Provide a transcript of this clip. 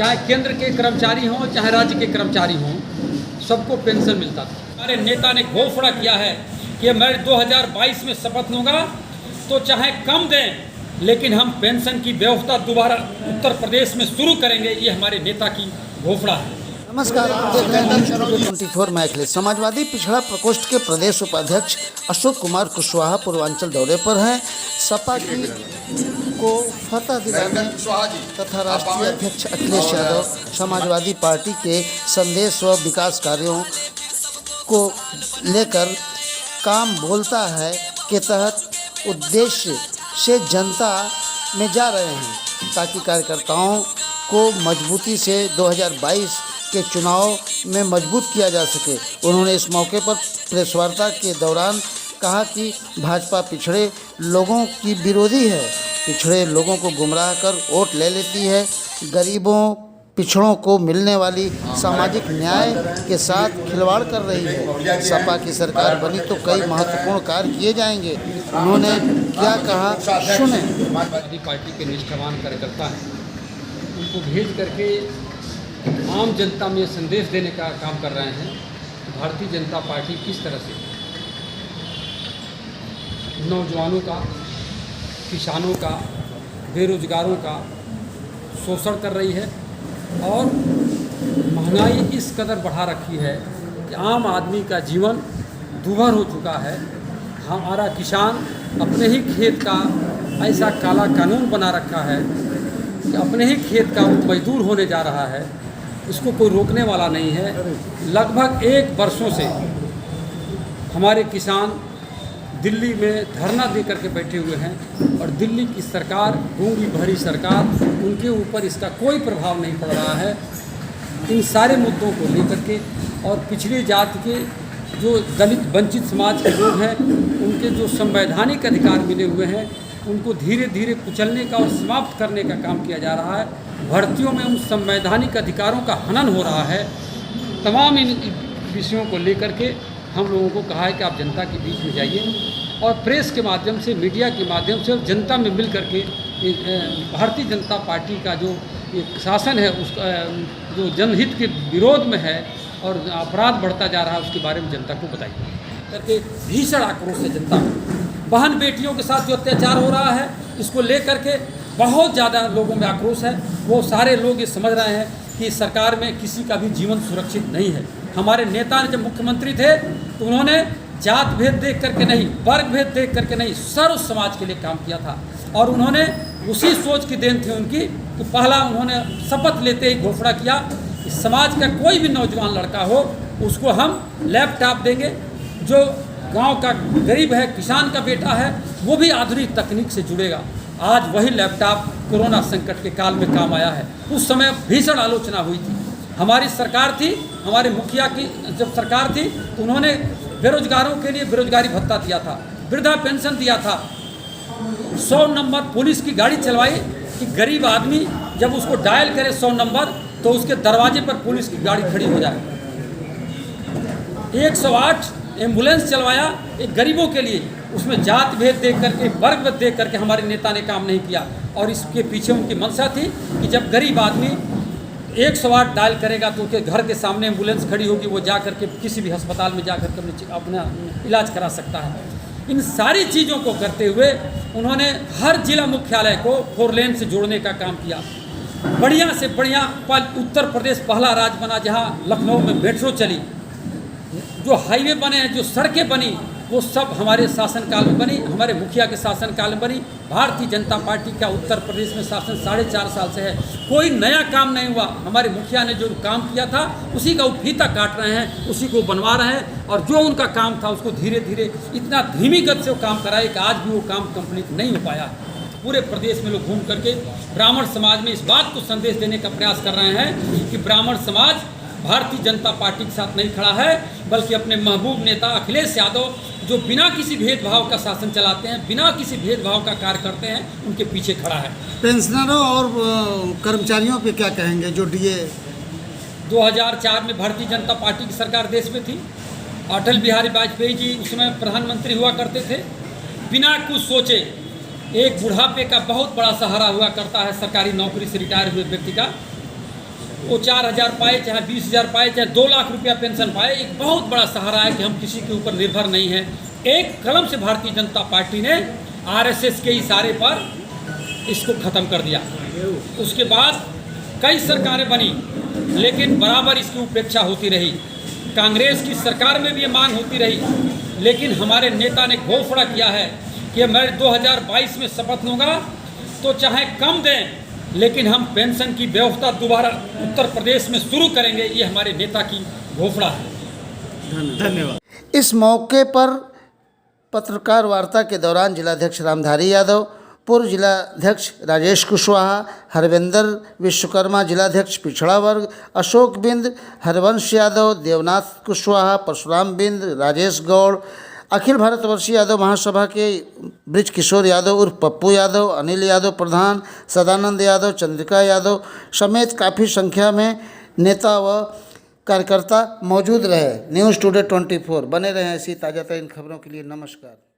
चाहे केंद्र के कर्मचारी हों चाहे राज्य के कर्मचारी हों, सबको पेंशन मिलता था। हमारे नेता ने घोषणा किया है कि मैं 2022 में शपथ लूँगा तो चाहे कम दें लेकिन हम पेंशन की व्यवस्था दोबारा उत्तर प्रदेश में शुरू करेंगे। ये हमारे नेता की घोषणा है। नमस्कार, आप देख रहे हैं 24 मैं अखिलेश। समाजवादी पिछड़ा प्रकोष्ठ के प्रदेश उपाध्यक्ष अशोक कुमार कुशवाहा पूर्वांचल दौरे पर हैं। सपा की को फतह दिलाने तथा राष्ट्रीय अध्यक्ष अखिलेश यादव समाजवादी पार्टी के संदेश व विकास कार्यों को लेकर काम बोलता है के तहत उद्देश्य से जनता में जा रहे हैं ताकि कार्यकर्ताओं को मजबूती से 2022 के चुनाव में मजबूत किया जा सके। उन्होंने इस मौके पर प्रेस वार्ता के दौरान कहा कि भाजपा पिछड़े लोगों की विरोधी है, पिछड़े लोगों को गुमराह कर वोट ले लेती है, गरीबों पिछड़ों को मिलने वाली सामाजिक न्याय के साथ खिलवाड़ कर रही है। सपा की सरकार बनी तो कई महत्वपूर्ण कार्य किए जाएंगे। उन्होंने क्या कहा, सुने। समाजवादी पार्टी के निष्ठावान कार्यकर्ता हैं, उनको भेज करके आम जनता में संदेश देने का काम कर रहे हैं कि भारतीय जनता पार्टी किस तरह से नौजवानों का, किसानों का, बेरोजगारों का शोषण कर रही है और महंगाई इस कदर बढ़ा रखी है कि आम आदमी का जीवन दूभर हो चुका है। हमारा किसान अपने ही खेत का ऐसा काला कानून बना रखा है कि अपने ही खेत का वो मजदूर होने जा रहा है, इसको कोई रोकने वाला नहीं है। लगभग 1 वर्षों से हमारे किसान दिल्ली में धरना दे करके बैठे हुए हैं और दिल्ली की सरकार, गूंगी भरी सरकार, उनके ऊपर इसका कोई प्रभाव नहीं पड़ रहा है। इन सारे मुद्दों को लेकर के और पिछड़ी जाति के जो दलित वंचित समाज के लोग हैं, उनके जो संवैधानिक अधिकार मिले हुए हैं, उनको धीरे धीरे कुचलने का और समाप्त करने का काम किया जा रहा है। भर्तियों में उन संवैधानिक अधिकारों का हनन हो रहा है। तमाम इन विषयों को लेकर के हम लोगों को कहा है कि आप जनता के बीच में जाइए और प्रेस के माध्यम से, मीडिया के माध्यम से और जनता में मिल करके भारतीय जनता पार्टी का जो एक शासन है उसका जो जनहित के विरोध में है और अपराध बढ़ता जा रहा है उसके बारे में जनता को बताइए करके भीषण आक्रोश है जनता में। बहन बेटियों के साथ जो अत्याचार हो रहा है इसको लेकर के बहुत ज़्यादा लोगों में आक्रोश है। वो सारे लोग ये समझ रहे हैं कि सरकार में किसी का भी जीवन सुरक्षित नहीं है। हमारे नेता ने जब मुख्यमंत्री थे तो उन्होंने जात भेद देख करके नहीं, वर्ग भेद देख करके नहीं, सर्व समाज के लिए काम किया था और उन्होंने उसी सोच की देन थी उनकी कि पहला उन्होंने शपथ लेते ही घोषणा किया कि समाज का कोई भी नौजवान लड़का हो उसको हम लैपटॉप देंगे। जो गांव का गरीब है, किसान का बेटा है, वो भी आधुनिक तकनीक से जुड़ेगा। आज वही लैपटॉप कोरोना संकट के काल में काम आया है। उस समय भीषण आलोचना हुई थी। हमारी सरकार थी, हमारे मुखिया की जब सरकार थी तो उन्होंने बेरोजगारों के लिए बेरोजगारी भत्ता दिया था, वृद्धा पेंशन दिया था, 100 नंबर पुलिस की गाड़ी चलवाई कि गरीब आदमी जब उसको डायल करे 100 नंबर तो उसके दरवाजे पर पुलिस की गाड़ी खड़ी हो जाए। 108 एम्बुलेंस चलवाया एक गरीबों के लिए। उसमें जात भेद देख करके, वर्ग भेद देख करके हमारे नेता ने काम नहीं किया और इसके पीछे उनकी मंशा थी कि जब गरीब आदमी 108 डायल करेगा तो उसके घर के सामने एम्बुलेंस खड़ी होगी, वो जा करके किसी भी अस्पताल में जा करके अपना इलाज करा सकता है। इन सारी चीज़ों को करते हुए उन्होंने हर जिला मुख्यालय को 4 लेन से जोड़ने का काम किया। बढ़िया से बढ़िया उत्तर प्रदेश पहला राज्य बना जहाँ लखनऊ में मेट्रो चली, जो हाईवे बने हैं, जो सड़कें बनी, वो सब हमारे शासनकाल में बनी, हमारे मुखिया के शासनकाल में बनी। भारतीय जनता पार्टी का उत्तर प्रदेश में शासन 4.5 साल से है, कोई नया काम नहीं हुआ। हमारे मुखिया ने जो काम किया था उसी का वो फीता काट रहे हैं, उसी को बनवा रहे हैं और जो उनका काम था उसको धीरे धीरे इतना धीमी गति से वो काम कराए कि आज भी वो काम कंप्लीट नहीं हो पाया। पूरे प्रदेश में लोग घूम करके ब्राह्मण समाज में इस बात को संदेश देने का प्रयास कर रहे हैं कि ब्राह्मण समाज भारतीय जनता पार्टी के साथ नहीं खड़ा है, बल्कि अपने महबूब नेता अखिलेश यादव जो बिना किसी भेदभाव का शासन चलाते हैं, बिना किसी भेदभाव का कार्य करते हैं, उनके पीछे खड़ा है। पेंशनरों और कर्मचारियों पे क्या कहेंगे जो डीए 2004 में भारतीय जनता पार्टी की सरकार देश में थी। अटल बिहारी वाजपेयी जी उस समय प्रधानमंत्री हुआ करते थे। बिना कुछ सोचे एक बुढ़ापे का बहुत बड़ा सहारा हुआ करता है सरकारी नौकरी से रिटायर हुए व्यक्ति का। वो 4,000 पाए, चाहे 20,000 पाए, चाहे 2 लाख रुपया पेंशन पाए, एक बहुत बड़ा सहारा है कि हम किसी के ऊपर निर्भर नहीं हैं। एक कलम से भारतीय जनता पार्टी ने आरएसएस के इशारे पर इसको ख़त्म कर दिया। उसके बाद कई सरकारें बनी, लेकिन बराबर इसकी उपेक्षा होती रही। कांग्रेस की सरकार में भी ये मांग होती रही, लेकिन हमारे नेता ने घोषणा किया है कि मैं 2022 में शपथ लूँगा तो चाहे कम दें, लेकिन हम पेंशन की व्यवस्था दोबारा उत्तर प्रदेश में शुरू करेंगे। ये हमारे नेता की घोषणा है। धन्यवाद। इस मौके पर पत्रकार वार्ता के दौरान जिलाध्यक्ष रामधारी यादव, पूर्व जिलाध्यक्ष राजेश कुशवाहा, हरविंदर विश्वकर्मा, जिलाध्यक्ष पिछड़ा वर्ग अशोक बिंद, हरवंश यादव, देवनाथ कुशवाहा, परशुराम बिंद, राजेश गौड़, अखिल भारतवर्षीय यादव महासभा के ब्रिज किशोर यादव उर्फ पप्पू यादव, अनिल यादव प्रधान, सदानंद यादव, चंद्रिका यादव समेत काफ़ी संख्या में नेता व कार्यकर्ता मौजूद रहे। न्यूज़ टुडे 24 बने रहे ऐसी ताज़ा तरीन खबरों के लिए। नमस्कार।